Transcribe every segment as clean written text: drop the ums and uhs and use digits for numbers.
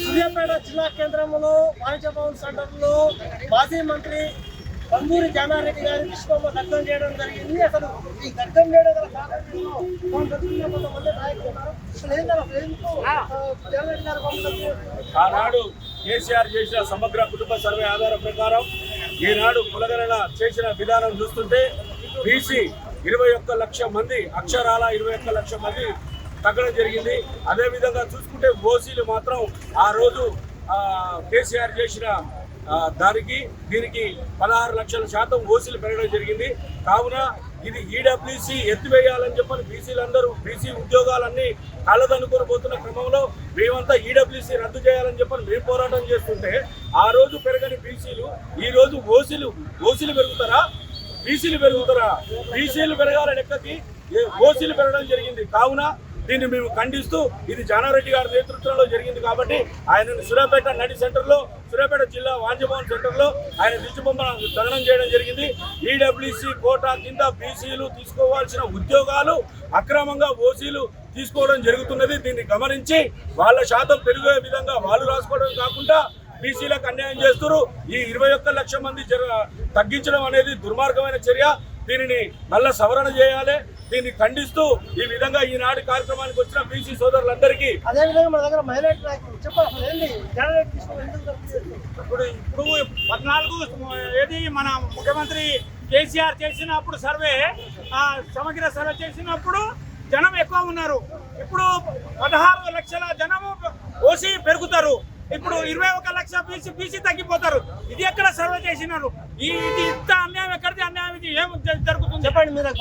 సూర్యాపేట జిల్లా కేంద్రంలో వాణిజ్య భవన్ సెంటర్లో మాజీ మంత్రి బందూరి జానారెడ్డి గారి విశ్వమ్మ దగ్ధం చేయడం జరిగింది. అసలు ఈ దగ్ధం చేయడం గల కొంతమంది నాయకులు ఉన్నారు. ఆనాడు కేసీఆర్ చేసిన సమగ్ర కుటుంబ సర్వే ఆధారం ప్రకారం ఈనాడు కులగణన చేసిన విధానం చూస్తుంటే బీసీ 21 లక్షల మంది అక్షరాల 21 లక్షల మంది తగ్గడం జరిగింది. అదేవిధంగా చూసుకుంటే ఓసీలు మాత్రం ఆ రోజు కేసీఆర్ చేసిన దీనికి 16 లక్షల శాతం ఓసీలు పెరగడం జరిగింది. కావున ఇది ఈడబ్ల్యూసీ ఎత్తివేయాలని చెప్పని బీసీలందరూ బీసీ ఉద్యోగాలన్నీ కళ్ళదనుకొని పోతున్న క్రమంలో మేమంతా ఈడబ్ల్యూసీ రద్దు చేయాలని చెప్పని మేము పోరాటం చేస్తుంటే ఆ రోజు పెరగని బీసీలు ఈ రోజు ఓసీలు పెరుగుతారా, బీసీలు పెరుగుతారా? బీసీలు పెరగాల లెక్కకి ఓసీలు పెరగడం జరిగింది. కావున దీన్ని మేము ఖండిస్తూ ఇది జానారెడ్డి గారి నేతృత్వంలో జరిగింది కాబట్టి ఆయనను సూర్యాపేట నడి సెంటర్లో సూర్యాపేట జిల్లా వాణిజ్య భవన్ సెంటర్లో ఆయన దిష్టిబొమ్మ దహనం చేయడం జరిగింది. ఈడబ్ల్యూసీ కోటా కింద బీసీలు తీసుకోవాల్సిన ఉద్యోగాలు అక్రమంగా ఓసీలు తీసుకోవడం జరుగుతున్నది. దీన్ని గమనించి వాళ్ళ శాతం పెరిగే విధంగా వాళ్ళు రాసుకోవడం కాకుండా బీసీలకు అన్యాయం చేస్తున్నారు. ఈ 21 లక్షల మంది తగ్గించడం అనేది దుర్మార్గమైన చర్య. దీనిని మళ్ళా సవరణ చేయాలి. దీన్ని ఖండిస్తూ ఈ విధంగా ఈనాటి కార్యక్రమానికి వచ్చిన బీసీ సోదరులందరికీ ఇప్పుడు 14 ఏది మన ముఖ్యమంత్రి కేసీఆర్ చేసినప్పుడు సర్వే సమగ్ర సర్వే చేసినప్పుడు జనం ఎక్కువ ఉన్నారు. ఇప్పుడు 16 లక్షల జనము ఓసీ పెరుగుతారు. ఇప్పుడు 21 లక్షల బీసీ తగ్గిపోతారు. ఇది ఎక్కడ సర్వే చేసినారు? ఇది ఇంత అన్యాయం ఎక్కడిది? అన్యాయం ఇది ఏం జరుగుతుంది చెప్పండి మీరు.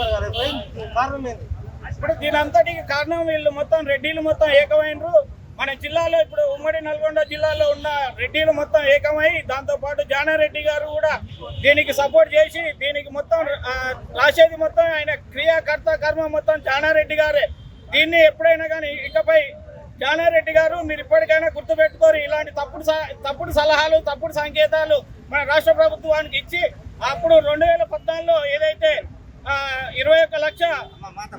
కారణం ఏంటి? ఇప్పుడు దీనంతటికి కారణం వీళ్ళు మొత్తం రెడ్డిలు మొత్తం ఏకమైనరు. మన జిల్లాలో ఇప్పుడు ఉమ్మడి నల్గొండ జిల్లాలో ఉన్న రెడ్డిలు మొత్తం ఏకమై దాంతోపాటు జానారెడ్డి గారు కూడా దీనికి సపోర్ట్ చేసి దీనికి మొత్తం రాసేది మొత్తం ఆయన క్రియాకర్త కర్మ మొత్తం జానారెడ్డి గారే. దీన్ని ఎప్పుడైనా కానీ ఇకపై జానారెడ్డి గారు మీరు ఇప్పటికైనా గుర్తుపెట్టుకోరు. ఇలాంటి తప్పుడు సలహాలు తప్పుడు సంకేతాలు మన రాష్ట్ర ప్రభుత్వానికి ఇచ్చి అప్పుడు 2014లో ఏదైతే 21 లక్ష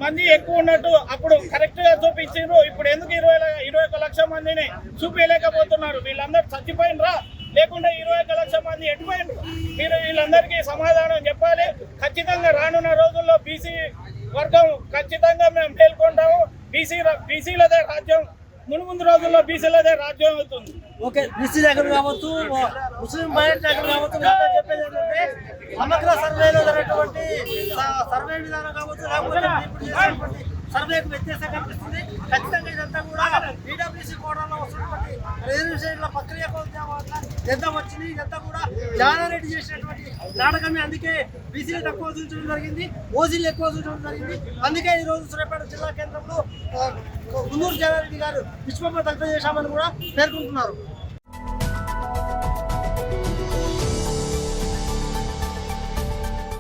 మంది ఎక్కువ ఉన్నట్టు అప్పుడు కరెక్ట్ గా చూపించారు. ఇప్పుడు ఎందుకు 21 లక్షల మందిని చూపించలేకపోతున్నారు? వీళ్ళందరూ చచ్చిపోయినరా లేకుంటే 21 లక్షల మంది ఎటుపోయినరు? మీరు వీళ్ళందరికీ సమాధానం చెప్పాలి. ఖచ్చితంగా రానున్న రోజుల్లో బీసీ వర్గం ఖచ్చితంగా మేము మేల్కొంటాము. బీసీలదే రాజ్యం, ముందు రోజుల్లో బీసీలదే రాజ్యం అవుతుంది. ఓకే, బీసీ దగ్గర కావచ్చు, ముస్లిం మైనారిటీ దగ్గర కావచ్చు, చెప్పేది ఏంటంటే సమగ్ర సర్వేలో జరిగినటువంటి సర్వే విధానం కావచ్చు, లేకపోతే సర్వేకు వ్యత్యాసం కనిపిస్తుంది. ఖచ్చితంగా ఇదంతా కూడా ఈడబ్ల్యూసీ కోటాలో వస్తున్నటువంటి రిజర్వేషన్ల ప్రక్రియకు ఎంత వచ్చింది. ఇదంతా కూడా జానారెడ్డి చేసినటువంటి నాటకమే. అందుకే బీసీలు తక్కువ చూపించడం జరిగింది, ఓసీలు ఎక్కువ చూపించడం జరిగింది. అందుకే ఈరోజు సూర్యాపేట జిల్లా కేంద్రంలో బందూరి జానారెడ్డి గారు విశ్వమ్మ దగ్ధం చేశామని కూడా పేర్కొంటున్నారు.